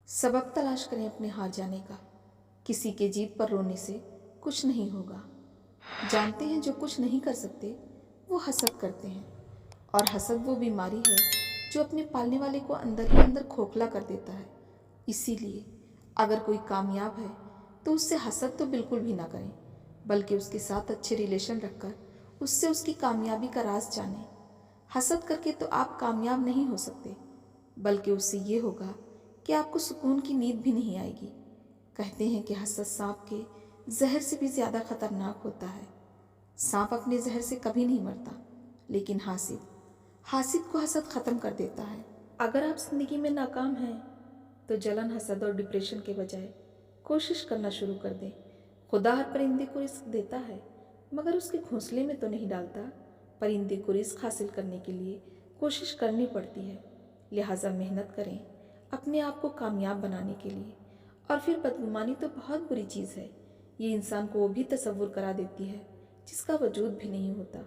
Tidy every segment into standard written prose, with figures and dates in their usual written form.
सबब तलाश करें अपने हार जाने का। किसी के जीत पर रोने से कुछ नहीं होगा। जानते हैं जो कुछ नहीं कर सकते वो हसद करते हैं, और हसद वो बीमारी है जो अपने पालने वाले को अंदर ही अंदर खोखला कर देता है। इसीलिए अगर कोई कामयाब है तो उससे हसद तो बिल्कुल भी ना करें, बल्कि उसके साथ अच्छे रिलेशन रखकर उससे उसकी कामयाबी का राज जानें। हसद करके तो आप कामयाब नहीं हो सकते, बल्कि उससे ये होगा कि आपको सुकून की नींद भी नहीं आएगी। कहते हैं कि हसद सांप के जहर से भी ज़्यादा खतरनाक होता है। सांप अपने जहर से कभी नहीं मरता, लेकिन हासिद को हसद ख़त्म कर देता है। अगर आप ज़िंदगी में नाकाम हैं तो जलन, हसद और डिप्रेशन के बजाय कोशिश करना शुरू कर दें। खुदा हर परिंदे को रिस्क देता है, मगर उसके घोंसले में तो नहीं डालता। परिंदे को रिस्क हासिल करने के लिए कोशिश करनी पड़ती है, लिहाजा मेहनत करें अपने आप को कामयाब बनाने के लिए। और फिर बदगुमानी तो बहुत बुरी चीज़ है। ये इंसान को वो भी तसव्वुर करा देती है जिसका वजूद भी नहीं होता।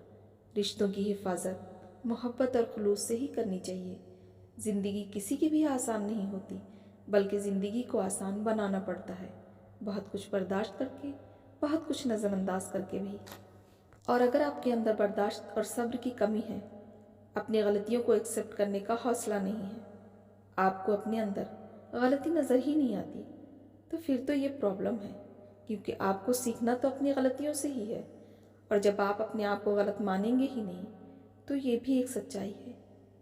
रिश्तों की हिफाजत मोहब्बत और खुलूस से ही करनी चाहिए। ज़िंदगी किसी की भी आसान नहीं होती, बल्कि ज़िंदगी को आसान बनाना पड़ता है, बहुत कुछ बर्दाश्त करके, बहुत कुछ नज़रअंदाज करके भी। और अगर आपके अंदर बर्दाश्त और सब्र की कमी है, अपनी गलतियों को एक्सेप्ट करने का हौसला नहीं है, आपको अपने अंदर गलती नज़र ही नहीं आती, तो फिर तो ये प्रॉब्लम है, क्योंकि आपको सीखना तो अपनी गलतियों से ही है। और जब आप अपने आप को गलत मानेंगे ही नहीं, तो ये भी एक सच्चाई है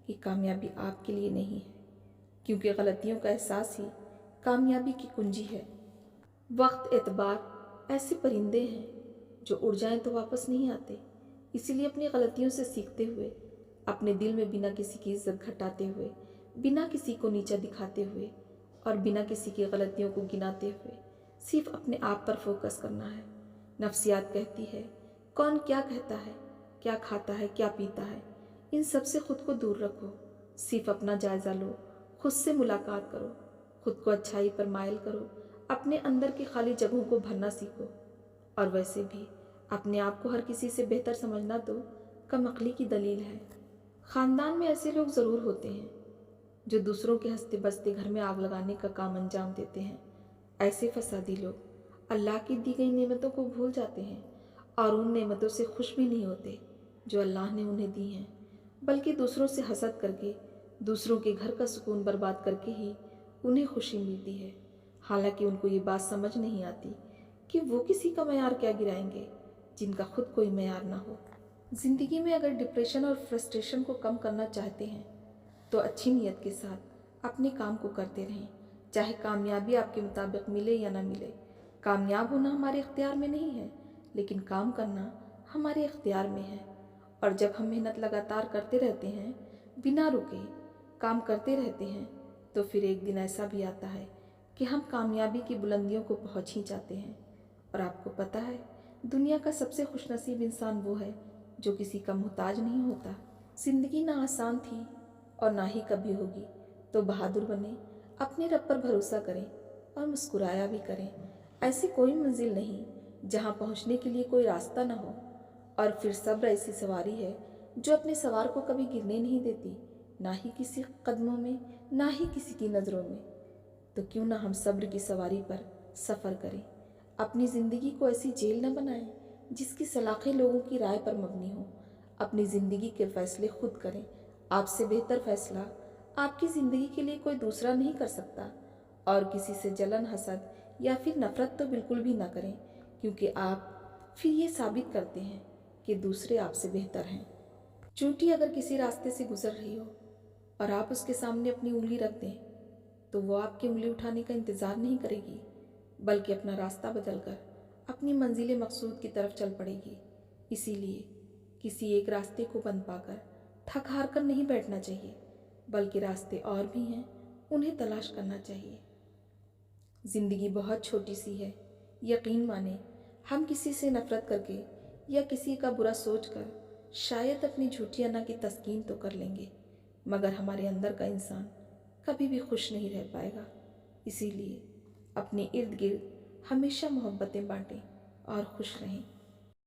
कि कामयाबी आपके लिए नहीं है, क्योंकि गलतियों का एहसास ही कामयाबी की कुंजी है। वक्त, एतबार ऐसे परिंदे हैं जो उड़ जाएं तो वापस नहीं आते। इसीलिए अपनी गलतियों से सीखते हुए, अपने दिल में बिना किसी की इज्जत घटाते हुए, बिना किसी को नीचा दिखाते हुए और बिना किसी की गलतियों को गिनाते हुए सिर्फ अपने आप पर फोकस करना है। नफ्सियात कहती है कौन क्या कहता है, क्या खाता है, क्या पीता है, इन सब से खुद को दूर रखो। सिर्फ अपना जायज़ा लो, खुद से मुलाकात करो, खुद को अच्छाई पर माइल करो, अपने अंदर की खाली जगहों को भरना सीखो। और वैसे भी अपने आप को हर किसी से बेहतर समझना तो कमअक्ली की दलील है। ख़ानदान में ऐसे लोग ज़रूर होते हैं जो दूसरों के हंसते बसते घर में आग लगाने का काम अंजाम देते हैं। ऐसे फसादी लोग अल्लाह की दी गई नेमतों को भूल जाते हैं और उन नेमतों से खुश भी नहीं होते जो अल्लाह ने उन्हें दी हैं, बल्कि दूसरों से हसद करके, दूसरों के घर का सुकून बर्बाद करके ही उन्हें खुशी मिलती है। हालांकि उनको ये बात समझ नहीं आती कि वो किसी का मयार क्या गिराएंगे जिनका खुद कोई मयार ना हो। ज़िंदगी में अगर डिप्रेशन और फ्रस्ट्रेशन को कम करना चाहते हैं तो अच्छी नीयत के साथ अपने काम को करते रहें, चाहे कामयाबी आपके मुताबिक मिले या ना मिले। कामयाब होना हमारे इख्तियार में नहीं है, लेकिन काम करना हमारे इख्तियार में है। और जब हम मेहनत लगातार करते रहते हैं, बिना रुके काम करते रहते हैं, तो फिर एक दिन ऐसा भी आता है कि हम कामयाबी की बुलंदियों को पहुंच ही जाते हैं। और आपको पता है, दुनिया का सबसे खुशनसीब इंसान वो है जो किसी का मोहताज नहीं होता। ज़िंदगी ना आसान थी और ना ही कभी होगी, तो बहादुर बने, अपने रब पर भरोसा करें और मुस्कुराया भी करें। ऐसी कोई मंजिल नहीं जहां पहुंचने के लिए कोई रास्ता ना हो। और फिर सब्र ऐसी सवारी है जो अपने सवार को कभी गिरने नहीं देती, ना ही किसी कदमों में, ना ही किसी की नज़रों में। तो क्यों ना हम सब्र की सवारी पर सफ़र करें, अपनी ज़िंदगी को ऐसी जेल न बनाएं जिसकी सलाखें लोगों की राय पर मबनी हो। अपनी ज़िंदगी के फ़ैसले खुद करें। आपसे बेहतर फ़ैसला आपकी ज़िंदगी के लिए कोई दूसरा नहीं कर सकता। और किसी से जलन, हसद या फिर नफ़रत तो बिल्कुल भी ना करें, क्योंकि आप फिर ये साबित करते हैं कि दूसरे आपसे बेहतर हैं। चूंकि अगर किसी रास्ते से गुजर रही हो और आप उसके सामने अपनी उंगली रख दें, तो वो आपकी उंगली उठाने का इंतज़ार नहीं करेगी, बल्कि अपना रास्ता बदलकर अपनी मंजिल मकसूद की तरफ चल पड़ेगी। इसीलिए किसी एक रास्ते को बंद पाकर थक हार कर नहीं बैठना चाहिए, बल्कि रास्ते और भी हैं, उन्हें तलाश करना चाहिए। ज़िंदगी बहुत छोटी सी है, यकीन माने। हम किसी से नफ़रत करके या किसी का बुरा सोचकर शायद अपनी झूठी अना की तस्कीन तो कर लेंगे, मगर हमारे अंदर का इंसान कभी भी खुश नहीं रह पाएगा। इसीलिए अपने इर्द गिर्द हमेशा मोहब्बतें बांटें और खुश रहें।